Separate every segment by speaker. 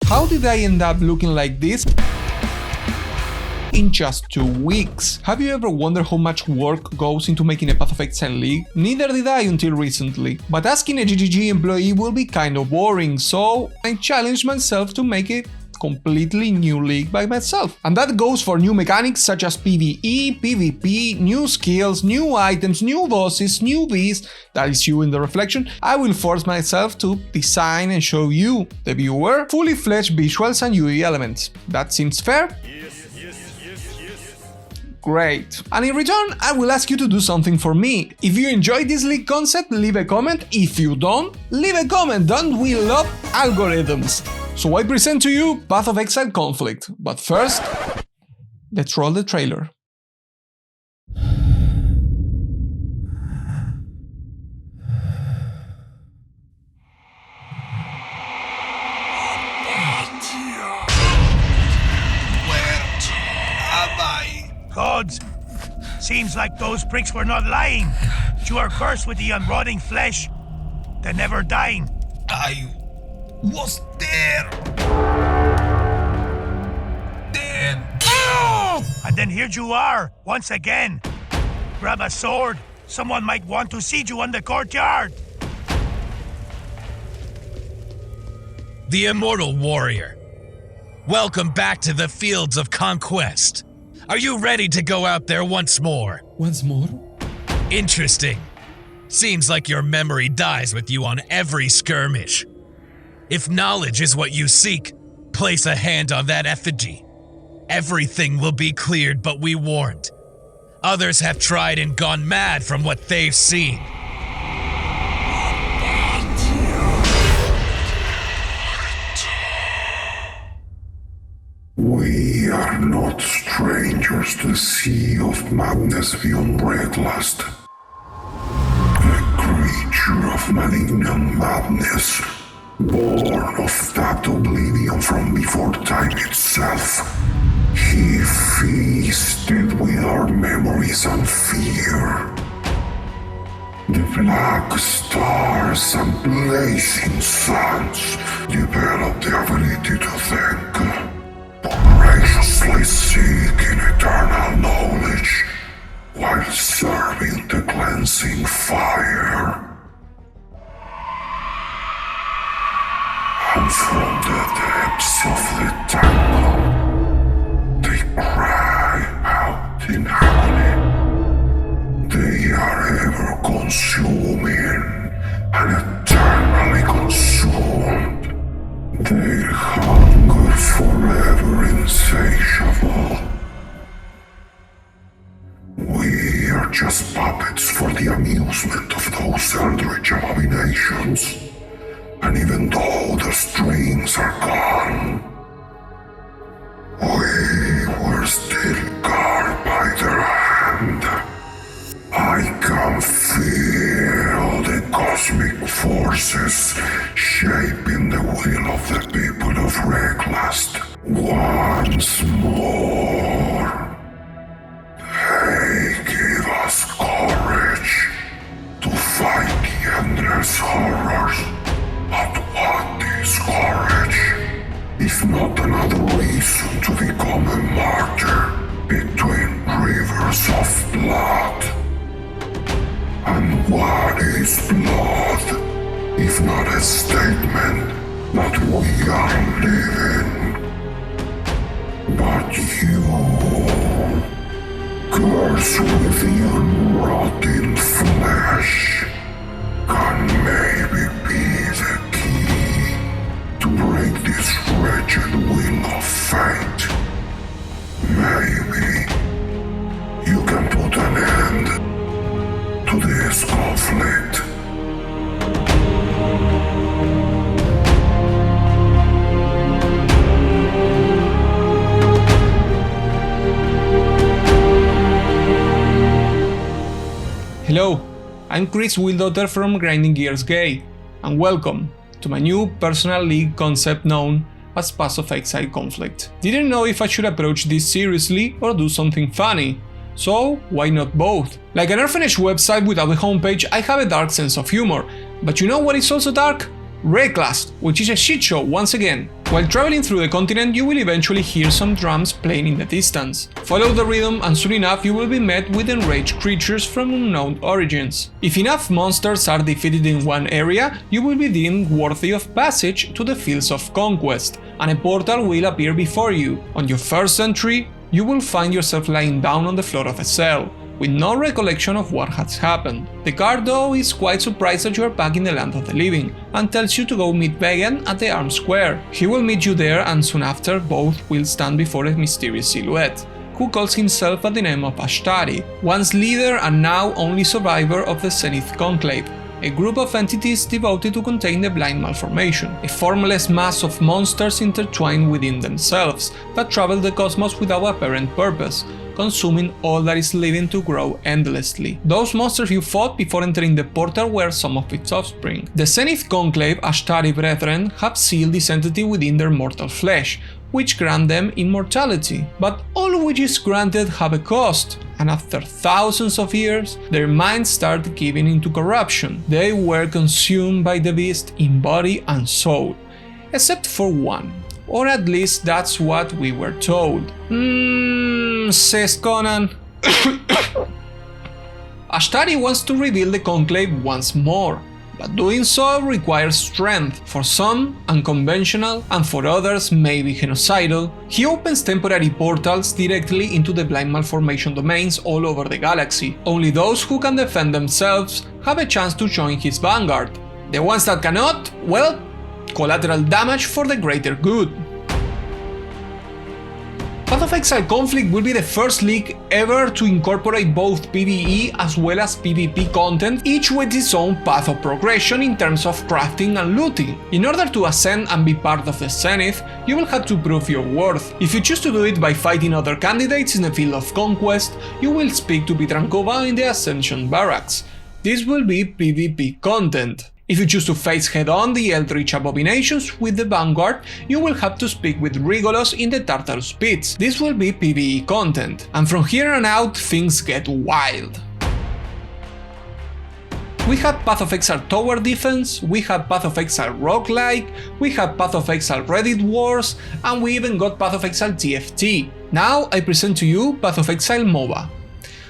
Speaker 1: How did I end up looking like this in just 2 weeks? Have you ever wondered how much work goes into making a Path of Exile league? Neither did I until recently, but asking a GGG employee will be kind of boring, so I challenged myself to make a completely new league by myself. And that goes for new mechanics such as PvE, PvP, new skills, new items, new bosses, new beasts, that is you in the reflection. I will force myself to design and show you, the viewer, fully fledged visuals and UI elements. That seems fair? Great. And in return, I will ask you to do something for me. If you enjoy this league concept, leave a comment. If you don't, leave a comment. Don't we love algorithms? So I present to you Path of Exile Conflict. But first, let's roll the trailer.
Speaker 2: Gods! Seems like those pricks were not lying. You are cursed with the unrotting flesh, the never dying.
Speaker 3: I was there. Then.
Speaker 2: And then here you are, once again. Grab a sword. Someone might want to see you on the courtyard.
Speaker 3: The immortal warrior. Welcome back to the fields of conquest. Are you ready to go out there once more?
Speaker 1: Once more?
Speaker 3: Interesting. Seems like your memory dies with you on every skirmish. If knowledge is what you seek, place a hand on that effigy. Everything will be cleared, but we warned. Others have tried and gone mad from what they've seen.
Speaker 4: We are not strangers to the sea of madness beyond Recklast. A creature of malignant madness, born of that oblivion from before time itself. He feasted with our memories and fear. The black stars and blazing suns developed the ability to think. Voraciously seeking eternal knowledge while serving the cleansing fire. And from the depths of the temple, they cry out in agony. They are ever consuming and eternally consumed. Their hunger forever insatiable. We are just puppets for the amusement of those eldritch abominations. And even though the strings are gone, we were still guarded by their hand. I can feel the cosmic forces shaping the will of the people of Recklast. Once more, they give us courage to fight the endless horrors. But what is courage, if not another reason to become a martyr between rivers of blood? And what is blood, if not a statement that we are living? But you, cursed with the unrotting flesh, can maybe be the key to break this wretched wheel of fate. Maybe you can put an end to this conflict.
Speaker 1: Hello, I'm Chris Wildotter from Grinding Gears Gay, and welcome to my new personal league concept known as Path of Exile Conflict. Didn't know if I should approach this seriously or do something funny, so why not both? Like an orphanage website without a homepage, I have a dark sense of humor, but you know what is also dark? Reclast, which is a shit show once again. While traveling through the continent, you will eventually hear some drums playing in the distance. Follow the rhythm and soon enough you will be met with enraged creatures from unknown origins. If enough monsters are defeated in one area, you will be deemed worthy of passage to the Fields of Conquest, and a portal will appear before you. On your first entry, you will find yourself lying down on the floor of a cell, with no recollection of what has happened. The guard though is quite surprised that you are back in the land of the living, and tells you to go meet Vegan at the Arm Square. He will meet you there and soon after both will stand before a mysterious silhouette, who calls himself by the name of Ashtari, once leader and now only survivor of the Zenith Conclave, a group of entities devoted to contain the Blind Malformation, a formless mass of monsters intertwined within themselves that travel the cosmos without apparent purpose, consuming all that is living to grow endlessly. Those monsters you fought before entering the portal were some of its offspring. The Zenith Conclave Ashtari Brethren have sealed this entity within their mortal flesh, which grant them immortality, but all which is granted have a cost, and after thousands of years, their minds start giving into corruption. They were consumed by the beast in body and soul, except for one. Or at least that's what we were told. Says Conan. Ashtari wants to reveal the conclave once more, but doing so requires strength. For some, unconventional, and for others maybe genocidal. He opens temporary portals directly into the Blind Malformation domains all over the galaxy. Only those who can defend themselves have a chance to join his vanguard. The ones that cannot, well, collateral damage for the greater good. Path of Exile Conflict will be the first league ever to incorporate both PvE as well as PvP content, each with its own path of progression in terms of crafting and looting. In order to ascend and be part of the Zenith, you will have to prove your worth. If you choose to do it by fighting other candidates in the Field of Conquest, you will speak to Pitrankova in the Ascension Barracks. This will be PvP content. If you choose to face head-on the Eldritch Abominations with the Vanguard, you will have to speak with Rigolos in the Tartarus Pits. This will be PvE content, and from here on out things get wild. We had Path of Exile Tower Defense, we had Path of Exile Roguelike, we had Path of Exile Reddit Wars, and we even got Path of Exile TFT. Now I present to you Path of Exile MOBA.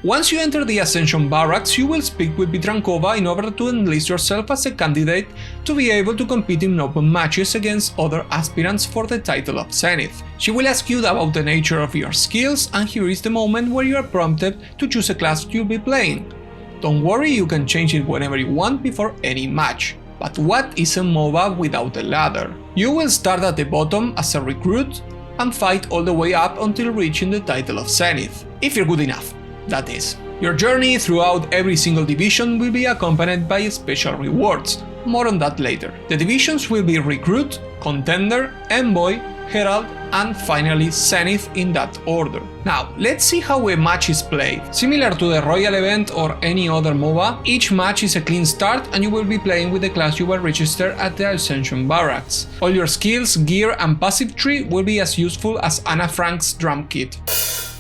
Speaker 1: Once you enter the Ascension Barracks, you will speak with Pitrankova in order to enlist yourself as a candidate to be able to compete in open matches against other aspirants for the title of Zenith. She will ask you about the nature of your skills, and here is the moment where you are prompted to choose a class you'll be playing. Don't worry, you can change it whenever you want before any match. But what is a MOBA without a ladder? You will start at the bottom as a recruit and fight all the way up until reaching the title of Zenith, if you're good enough. That is. Your journey throughout every single division will be accompanied by special rewards, more on that later. The divisions will be Recruit, Contender, Envoy, Herald, and finally Zenith in that order. Now, let's see how a match is played. Similar to the Royal event or any other MOBA, each match is a clean start and you will be playing with the class you were registered at the Ascension Barracks. All your skills, gear, and passive tree will be as useful as Anna Frank's drum kit.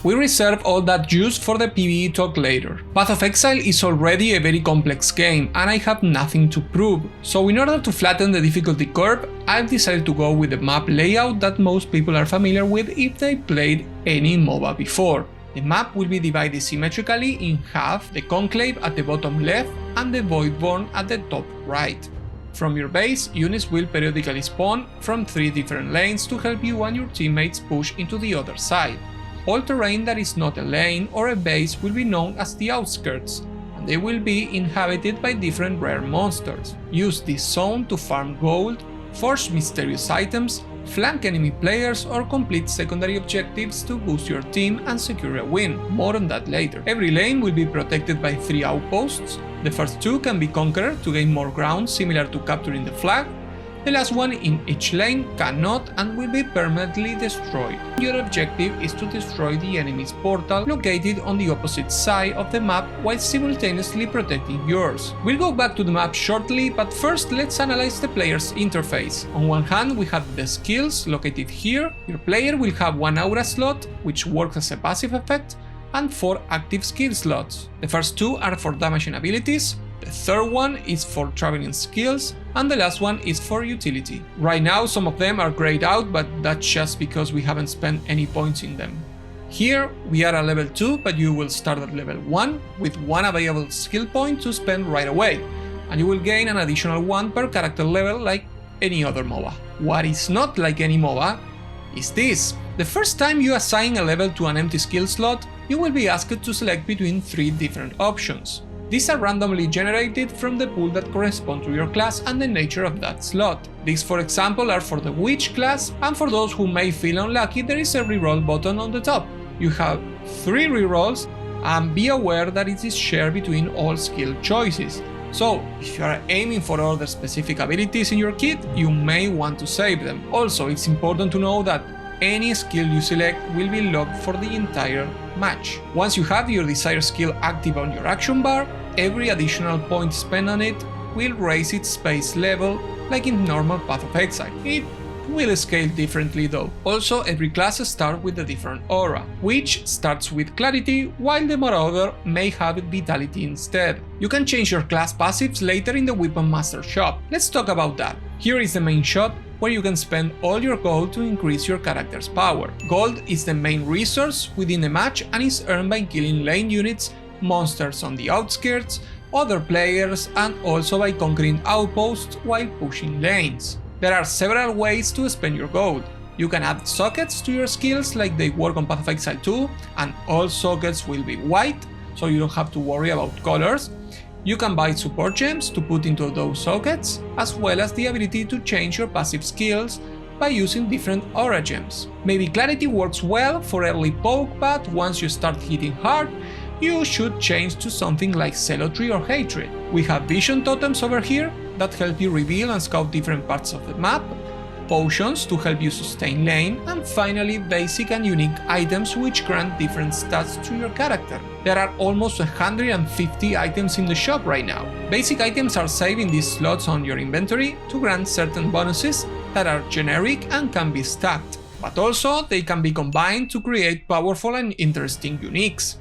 Speaker 1: We reserve all that juice for the PvE talk later. Path of Exile is already a very complex game and I have nothing to prove, so in order to flatten the difficulty curve, I've decided to go with the map layout that most people are familiar with if they played any MOBA before. The map will be divided symmetrically in half, the Conclave at the bottom left and the Voidborn at the top right. From your base, units will periodically spawn from 3 different lanes to help you and your teammates push into the other side. All terrain that is not a lane or a base will be known as the outskirts, and they will be inhabited by different rare monsters. Use this zone to farm gold, forge mysterious items, flank enemy players, or complete secondary objectives to boost your team and secure a win. More on that later. Every lane will be protected by 3 outposts. The first 2 can be conquered to gain more ground, similar to capturing the flag. The last one in each lane cannot and will be permanently destroyed. Your objective is to destroy the enemy's portal located on the opposite side of the map while simultaneously protecting yours. We'll go back to the map shortly, but first let's analyze the player's interface. On one hand we have the skills located here. Your player will have 1 aura slot, which works as a passive effect, and 4 active skill slots. The first 2 are for damaging abilities, The third one is for traveling skills, and the last one is for utility. Right now some of them are grayed out, but that's just because we haven't spent any points in them. Here we are at level 2, but you will start at level 1 with one available skill point to spend right away, and you will gain an additional one per character level like any other MOBA. What is not like any MOBA is this. The first time you assign a level to an empty skill slot, you will be asked to select between 3 different options. These are randomly generated from the pool that correspond to your class and the nature of that slot. These, for example, are for the Witch class, and for those who may feel unlucky, there is a reroll button on the top. You have 3 rerolls, and be aware that it is shared between all skill choices. So, if you are aiming for other specific abilities in your kit, you may want to save them. Also, it's important to know that any skill you select will be logged for the entire match. Once you have your desired skill active on your action bar, every additional point spent on it will raise its space level like in normal Path of Exile. It will scale differently though. Also, every class starts with a different aura, which starts with Clarity, while the Marauder may have Vitality instead. You can change your class passives later in the Weapon Master shop. Let's talk about that. Here is the main shop, where you can spend all your gold to increase your character's power. Gold is the main resource within the match and is earned by killing lane units, monsters on the outskirts, other players, and also by conquering outposts while pushing lanes. There are several ways to spend your gold. You can add sockets to your skills like they work on Path of Exile 2, and all sockets will be white, so you don't have to worry about colors. You can buy support gems to put into those sockets, as well as the ability to change your passive skills by using different aura gems. Maybe Clarity works well for early poke, but once you start hitting hard, you should change to something like Zealotry or Hatred. We have vision totems over here that help you reveal and scout different parts of the map, potions to help you sustain lane, and finally basic and unique items which grant different stats to your character. There are almost 150 items in the shop right now. Basic items are saved in these slots on your inventory to grant certain bonuses that are generic and can be stacked, but also they can be combined to create powerful and interesting uniques.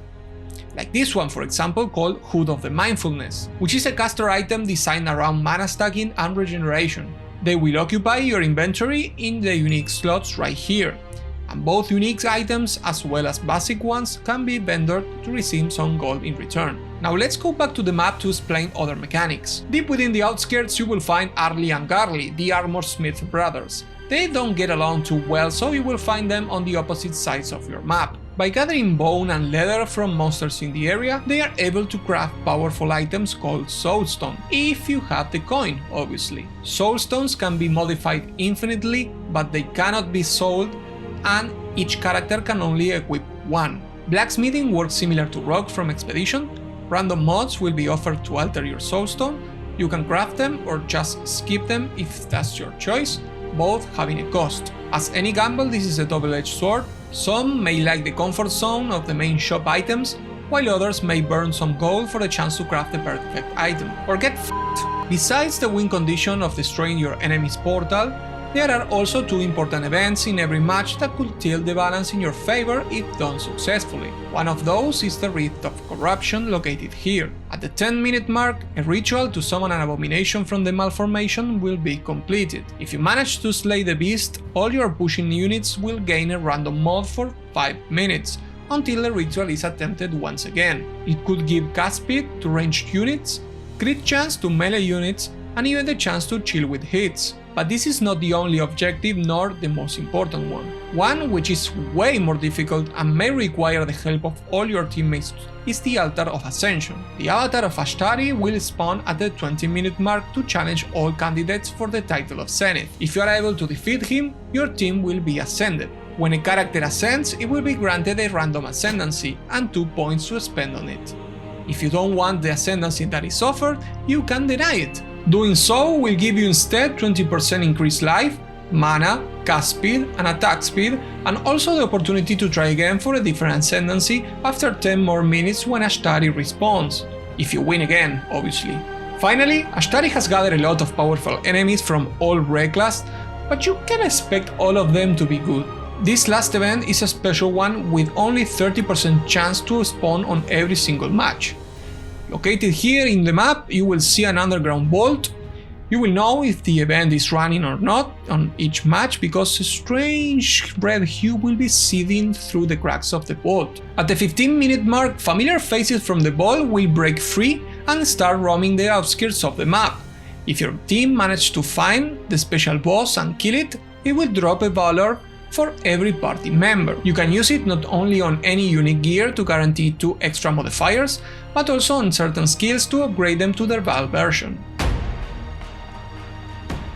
Speaker 1: Like this one, for example, called Hood of the Mindfulness, which is a caster item designed around mana stacking and regeneration. They will occupy your inventory in the unique slots right here, and both unique items as well as basic ones can be vendored to receive some gold in return. Now let's go back to the map to explain other mechanics. Deep within the outskirts you will find Arlie and Garly, the Armor Smith brothers. They don't get along too well, so you will find them on the opposite sides of your map. By gathering bone and leather from monsters in the area, they are able to craft powerful items called Soulstone, if you have the coin, obviously. Soulstones can be modified infinitely, but they cannot be sold, and each character can only equip one. Blacksmithing works similar to Rogue from Expedition. Random mods will be offered to alter your Soulstone. You can craft them or just skip them if that's your choice, both having a cost. As any gamble, this is a double-edged sword. Some may like the comfort zone of the main shop items, while others may burn some gold for the chance to craft the perfect item, or get f***ed. Besides the win condition of destroying your enemy's portal, there are also 2 important events in every match that could tilt the balance in your favor if done successfully. One of those is the Rift of Corruption located here. At the 10-minute mark, a ritual to summon an abomination from the malformation will be completed. If you manage to slay the beast, all your pushing units will gain a random mod for 5 minutes, until the ritual is attempted once again. It could give cast speed to ranged units, crit chance to melee units, and even the chance to chill with hits. But this is not the only objective nor the most important one. One which is way more difficult and may require the help of all your teammates is the Altar of Ascension. The avatar of Ashtari will spawn at the 20-minute mark to challenge all candidates for the title of Zenith. If you are able to defeat him, your team will be ascended. When a character ascends, it will be granted a random ascendancy and 2 points to spend on it. If you don't want the ascendancy that is offered, you can deny it. Doing so will give you instead 20% increased life, mana, cast speed and attack speed, and also the opportunity to try again for a different ascendancy after 10 more minutes when Ashtari respawns. If you win again, obviously. Finally, Ashtari has gathered a lot of powerful enemies from all rare class, but you can expect all of them to be good. This last event is a special one with only 30% chance to spawn on every single match. Located here in the map, you will see an underground vault. You will know if the event is running or not on each match because a strange red hue will be seething through the cracks of the vault. At the 15-minute mark, familiar faces from the vault will break free and start roaming the outskirts of the map. If your team managed to find the special boss and kill it, it will drop a valor for every party member. You can use it not only on any unique gear to guarantee 2 extra modifiers, but also on certain skills to upgrade them to their Val version.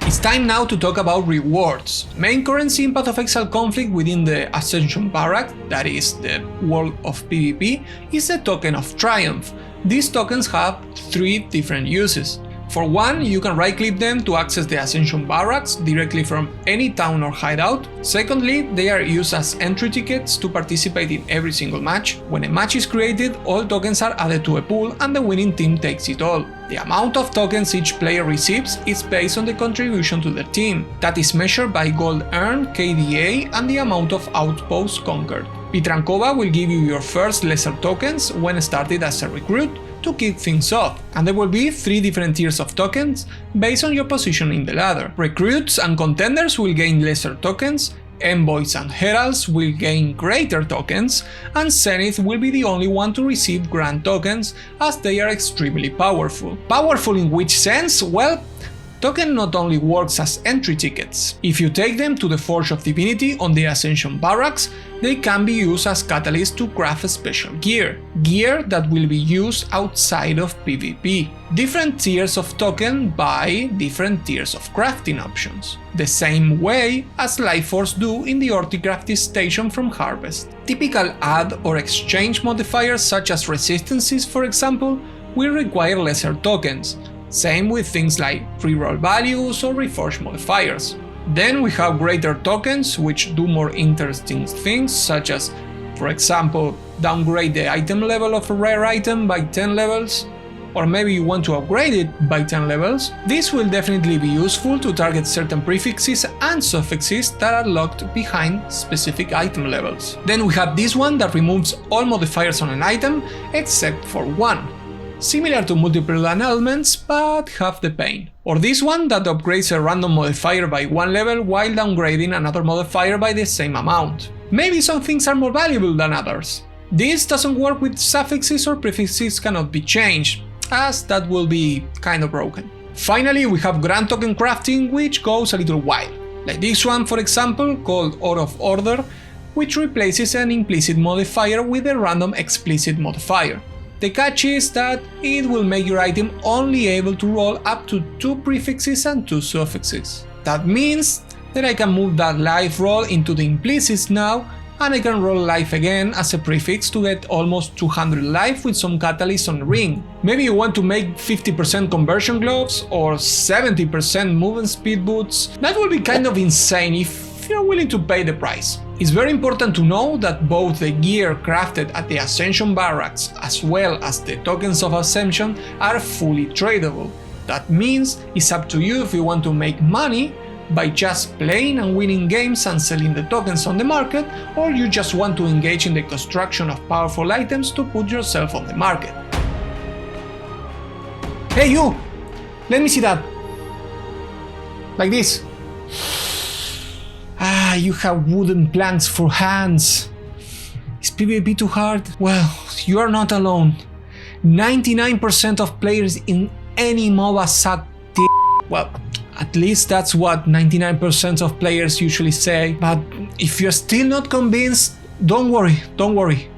Speaker 1: It's time now to talk about rewards. Main currency in Path of Exile conflict within the Ascension Barrack, that is the world of PvP, is the Token of Triumph. These tokens have 3 different uses. For one, you can right-click them to access the Ascension Barracks directly from any town or hideout. Secondly, they are used as entry tickets to participate in every single match. When a match is created, all tokens are added to a pool and the winning team takes it all. The amount of tokens each player receives is based on the contribution to their team. That is measured by gold earned, KDA, and the amount of outposts conquered. Pitrankova will give you your first lesser tokens when started as a recruit to kick things off, and there will be 3 different tiers of tokens based on your position in the ladder. Recruits and contenders will gain lesser tokens, envoys and heralds will gain greater tokens, and Zenith will be the only one to receive grand tokens as they are extremely powerful. Powerful in which sense? Well, token not only works as entry tickets. If you take them to the Forge of Divinity on the Ascension Barracks, they can be used as catalysts to craft special gear that will be used outside of PvP. Different tiers of token buy different tiers of crafting options, the same way as Lifeforce do in the Horticrafting station from Harvest. Typical add or exchange modifiers such as resistances, for example, will require lesser tokens. Same with things like reroll values or reforge modifiers. Then we have greater tokens which do more interesting things, such as, for example, downgrade the item level of a rare item by 10 levels, or maybe you want to upgrade it by 10 levels. This will definitely be useful to target certain prefixes and suffixes that are locked behind specific item levels. Then we have this one that removes all modifiers on an item except for one. Similar to multiple annulments, but half the pain. Or this one that upgrades a random modifier by 1 level while downgrading another modifier by the same amount. Maybe some things are more valuable than others. This doesn't work with suffixes or prefixes cannot be changed, as that will be kinda broken. Finally, we have grand token crafting, which goes a little wild. Like this one, for example, called Ore of Order, which replaces an implicit modifier with a random explicit modifier. The catch is that it will make your item only able to roll up to 2 prefixes and 2 suffixes. That means that I can move that life roll into the implicits now, and I can roll life again as a prefix to get almost 200 life with some catalyst on the ring. Maybe you want to make 50% conversion gloves or 70% movement speed boots. That would be kind of insane if you're willing to pay the price. It's very important to know that both the gear crafted at the Ascension Barracks as well as the tokens of Ascension are fully tradable. That means it's up to you if you want to make money by just playing and winning games and selling the tokens on the market, or you just want to engage in the construction of powerful items to put yourself on the market. Hey you! Let me see that! Like this. Ah, you have wooden planks for hands. Is PvP too hard? Well, you are not alone. 99% of players in any MOBA suck d***. Well, at least that's what 99% of players usually say. But if you're still not convinced, don't worry.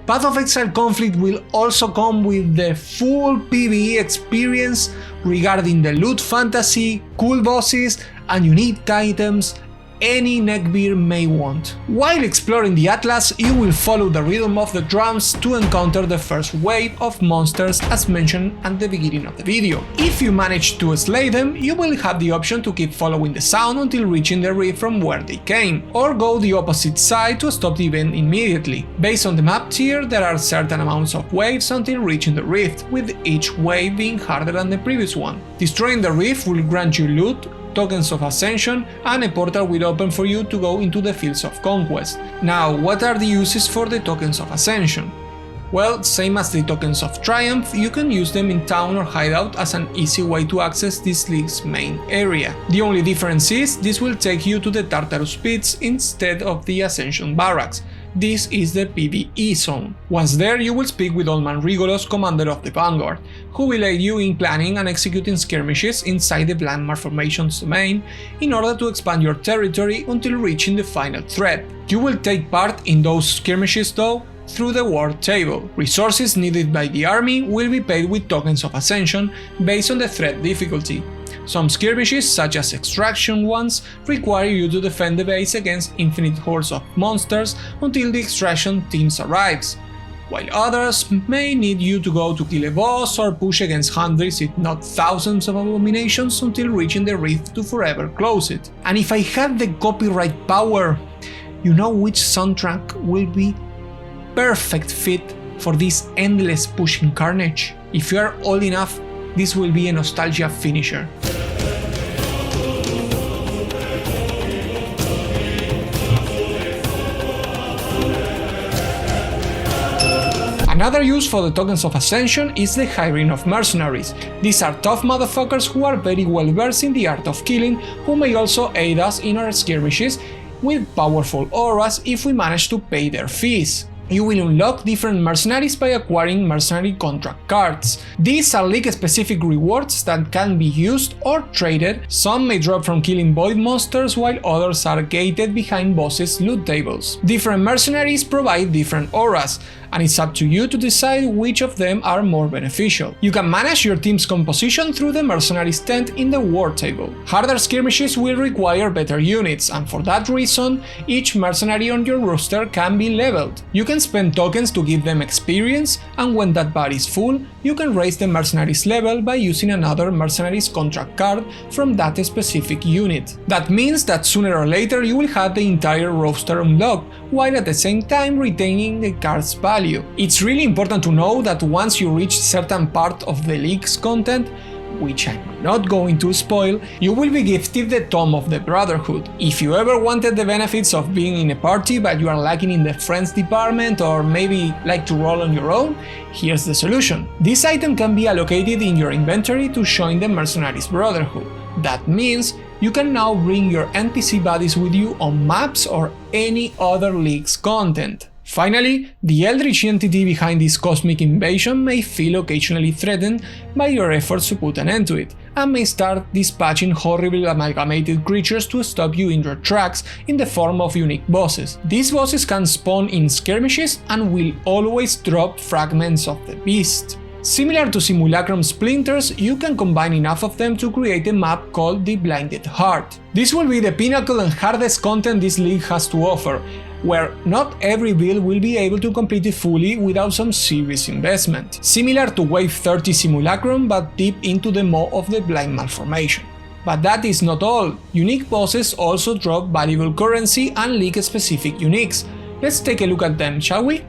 Speaker 1: Path of Exile Conflict will also come with the full PvE experience regarding the loot fantasy, cool bosses, and unique items any neckbeard may want. While exploring the Atlas, you will follow the rhythm of the drums to encounter the first wave of monsters as mentioned at the beginning of the video. If you manage to slay them, you will have the option to keep following the sound until reaching the rift from where they came, or go the opposite side to stop the event immediately. Based on the map tier, there are certain amounts of waves until reaching the rift, with each wave being harder than the previous one. Destroying the rift will grant you loot, tokens of Ascension, and a portal will open for you to go into the Fields of Conquest. Now, what are the uses for the tokens of Ascension? Well, same as the tokens of Triumph, you can use them in town or hideout as an easy way to access this league's main area. The only difference is this will take you to the Tartarus Pits instead of the Ascension Barracks. This is the PvE zone. Once there, you will speak with Old Man Rigolos, commander of the Vanguard, who will aid you in planning and executing skirmishes inside the Blind Malformations domain in order to expand your territory until reaching the final threat. You will take part in those skirmishes though through the war table. Resources needed by the army will be paid with tokens of ascension based on the threat difficulty. Some skirmishes, such as extraction ones, require you to defend the base against infinite hordes of monsters until the extraction teams arrives, while others may need you to go to kill a boss or push against hundreds if not thousands of abominations until reaching the rift to forever close it. And if I had the copyright power, you know which soundtrack will be perfect fit for this endless pushing carnage? If you are old enough, this will be a nostalgia finisher. Another use for the tokens of ascension is the hiring of mercenaries. These are tough motherfuckers who are very well versed in the art of killing, who may also aid us in our skirmishes with powerful auras if we manage to pay their fees. You will unlock different mercenaries by acquiring mercenary contract cards. These are league-specific rewards that can be used or traded. Some may drop from killing void monsters, while others are gated behind bosses' loot tables. Different mercenaries provide different auras, and it's up to you to decide which of them are more beneficial. You can manage your team's composition through the mercenaries tent in the war table. Harder skirmishes will require better units, and for that reason, each mercenary on your roster can be leveled. You can spend tokens to give them experience, and when that bar is full, you can raise the mercenary's level by using another mercenary's contract card from that specific unit. That means that sooner or later you will have the entire roster unlocked, while at the same time retaining the card's value. It's really important to know that once you reach certain part of the league's content, which I'm not going to spoil, you will be gifted the Tome of the Brotherhood. If you ever wanted the benefits of being in a party but you are lacking in the friends department, or maybe like to roll on your own, here's the solution. This item can be allocated in your inventory to join the Mercenaries Brotherhood. That means you can now bring your NPC buddies with you on maps or any other league's content. Finally, the eldritch entity behind this cosmic invasion may feel occasionally threatened by your efforts to put an end to it, and may start dispatching horrible amalgamated creatures to stop you in your tracks in the form of unique bosses. These bosses can spawn in skirmishes and will always drop fragments of the beast. Similar to Simulacrum splinters, you can combine enough of them to create a map called the Blinded Heart. This will be the pinnacle and hardest content this league has to offer, where not every build will be able to complete it fully without some serious investment. Similar to Wave 30 Simulacrum, but deep into the maw of the Blind Malformation. But that is not all. Unique bosses also drop valuable currency and league-specific uniques. Let's take a look at them, shall we?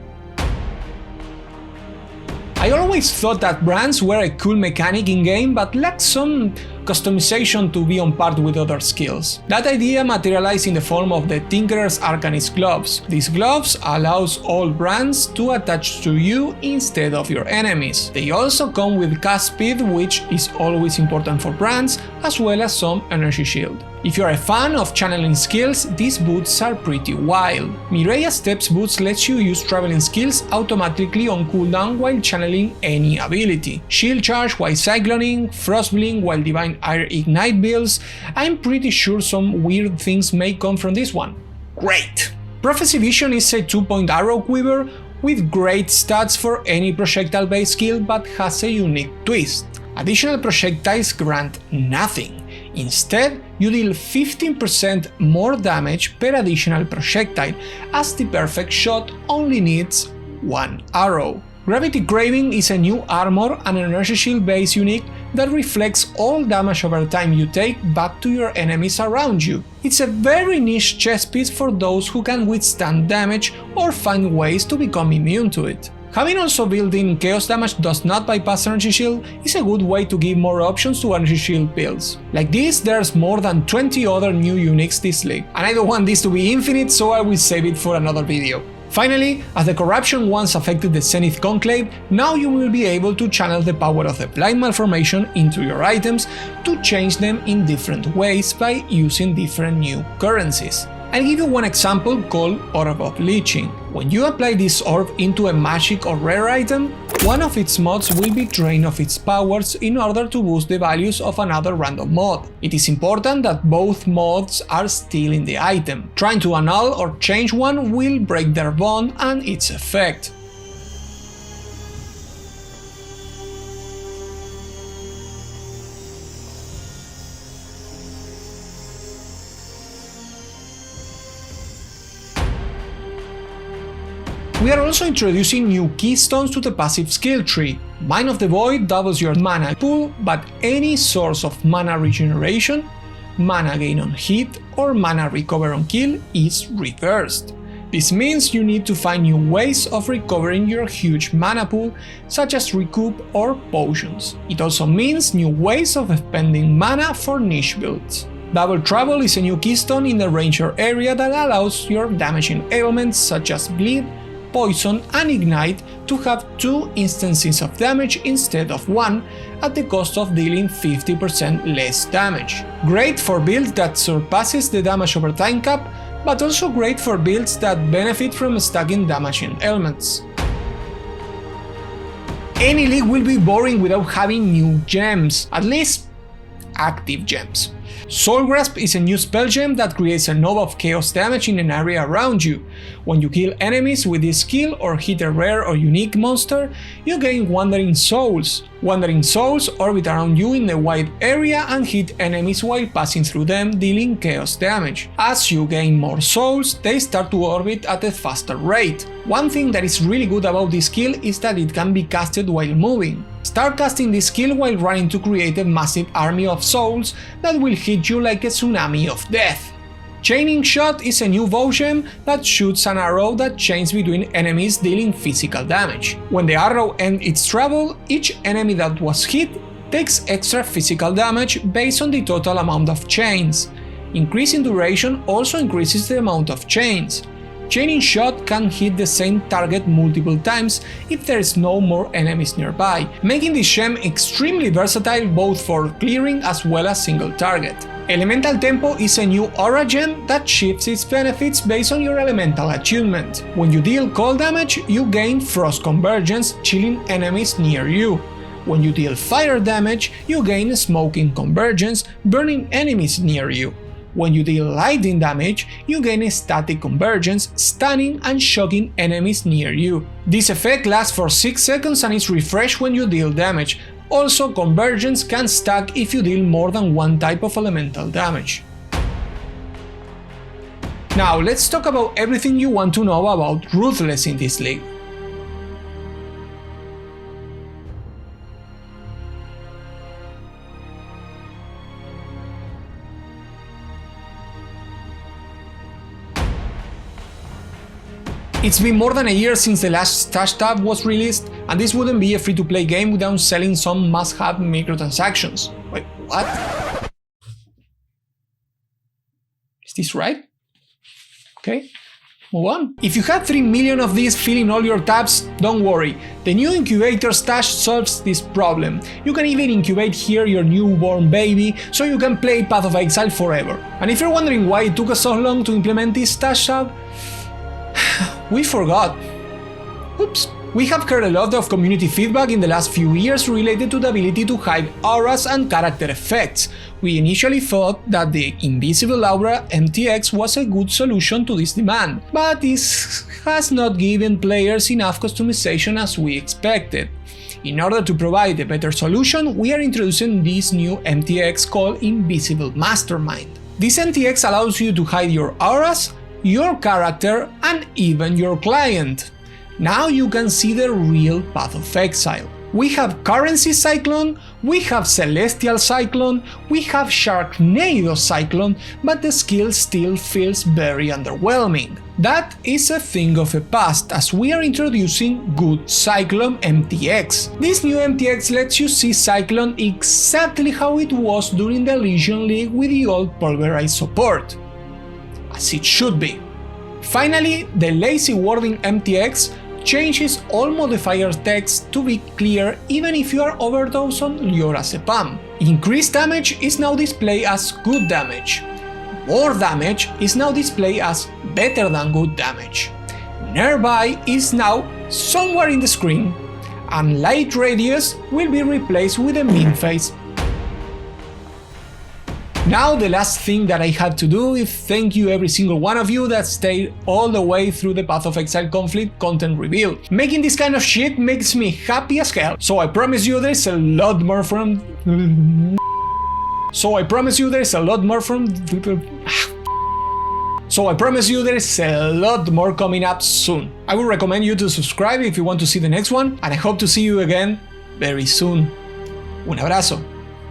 Speaker 1: I always thought that brands were a cool mechanic in-game, but lacked some customization to be on par with other skills. That idea materialized in the form of the Tinkerer's Arcanist gloves. These gloves allows all brands to attach to you instead of your enemies. They also come with cast speed, which is always important for brands, as well as some energy shield. If you are a fan of channeling skills, these boots are pretty wild. Mireia Steps boots lets you use traveling skills automatically on cooldown while channeling any ability. Shield charge while cycloning, frostblink while divine air ignite builds. I'm pretty sure some weird things may come from this one. Great! Prophecy Vision is a 2-point arrow quiver with great stats for any projectile based skill, but has a unique twist. Additional projectiles grant nothing. Instead, you deal 15% more damage per additional projectile, as the perfect shot only needs one arrow. Gravity Craving is a new armor and energy shield based unique that reflects all damage over time you take back to your enemies around you. It's a very niche chess piece for those who can withstand damage or find ways to become immune to it. Having also built-in chaos damage does not bypass energy shield is a good way to give more options to energy shield builds. Like this, there's more than 20 other new uniques this league, and I don't want this to be infinite, so I will save it for another video. Finally, as the corruption once affected the Zenith Conclave, now you will be able to channel the power of the Blind Malformation into your items to change them in different ways by using different new currencies. I'll give you one example called Orb of Leeching. When you apply this orb into a magic or rare item, one of its mods will be drained of its powers in order to boost the values of another random mod. It is important that both mods are still in the item. Trying to annul or change one will break their bond and its effect. We are also introducing new keystones to the passive skill tree. Mind of the Void doubles your mana pool, but any source of mana regeneration, mana gain on hit, or mana recover on kill is reversed. This means you need to find new ways of recovering your huge mana pool, such as recoup or potions. It also means new ways of spending mana for niche builds. Double Trouble is a new keystone in the Ranger area that allows your damaging ailments such as Bleed, Poison and Ignite to have 2 instances of damage instead of 1, at the cost of dealing 50% less damage. Great for builds that surpasses the damage over time cap, but also great for builds that benefit from stacking damaging elements. Any league will be boring without having new gems, at least active gems. Soul Grasp is a new spell gem that creates a nova of chaos damage in an area around you. When you kill enemies with this skill or hit a rare or unique monster, you gain Wandering Souls. Wandering Souls orbit around you in a wide area and hit enemies while passing through them, dealing chaos damage. As you gain more souls, they start to orbit at a faster rate. One thing that is really good about this skill is that it can be casted while moving. Start casting this skill while running to create a massive army of souls that will hit you like a tsunami of death. Chaining Shot is a new bow gem that shoots an arrow that chains between enemies, dealing physical damage. When the arrow ends its travel, each enemy that was hit takes extra physical damage based on the total amount of chains. Increasing duration also increases the amount of chains. Chaining Shot can hit the same target multiple times if there is no more enemies nearby, making this gem extremely versatile both for clearing as well as single target. Elemental Tempo is a new aura gem that shifts its benefits based on your elemental attunement. When you deal cold damage, you gain Frost Convergence, chilling enemies near you. When you deal fire damage, you gain Smoking Convergence, burning enemies near you. When you deal lightning damage, you gain a Static Convergence, stunning and shocking enemies near you. This effect lasts for 6 seconds and is refreshed when you deal damage. Also, Convergence can stack if you deal more than one type of elemental damage. Now let's talk about everything you want to know about Ruthless in this league. It's been more than a year since the last Stash tab was released, and this wouldn't be a free-to-play game without selling some must-have microtransactions. Wait, what? Is this right? Okay, move on. If you had 3 million of these filling all your tabs, don't worry. The new Incubator Stash solves this problem. You can even incubate here your newborn baby, so you can play Path of Exile forever. And if you're wondering why it took us so long to implement this Stash tab, we forgot. Oops. We have heard a lot of community feedback in the last few years related to the ability to hide auras and character effects. We initially thought that the Invisible Aura MTX was a good solution to this demand, but this has not given players enough customization as we expected. In order to provide a better solution, we are introducing this new MTX called Invisible Mastermind. This MTX allows you to hide your auras, your character, and even your client. Now you can see the real Path of Exile. We have Currency Cyclone, we have Celestial Cyclone, we have Sharknado Cyclone, but the skill still feels very underwhelming. That is a thing of the past, as we are introducing Good Cyclone MTX. This new MTX lets you see Cyclone exactly how it was during the Legion League with the old pulverized support. As it should be. Finally, the lazy wording MTX changes all modifier text to be clear even if you are overdosed on lorazepam. Increased damage is now displayed as good damage. More damage is now displayed as better than good damage. Nearby is now somewhere in the screen, and light radius will be replaced with a mean face. Now the last thing that I had to do is thank you every single one of you that stayed all the way through the Path of Exile conflict content reveal. Making this kind of shit makes me happy as hell, so I promise you there's a lot more from... So I promise you there's a lot more coming up soon. I would recommend you to subscribe if you want to see the next one, and I hope to see you again very soon. Un abrazo.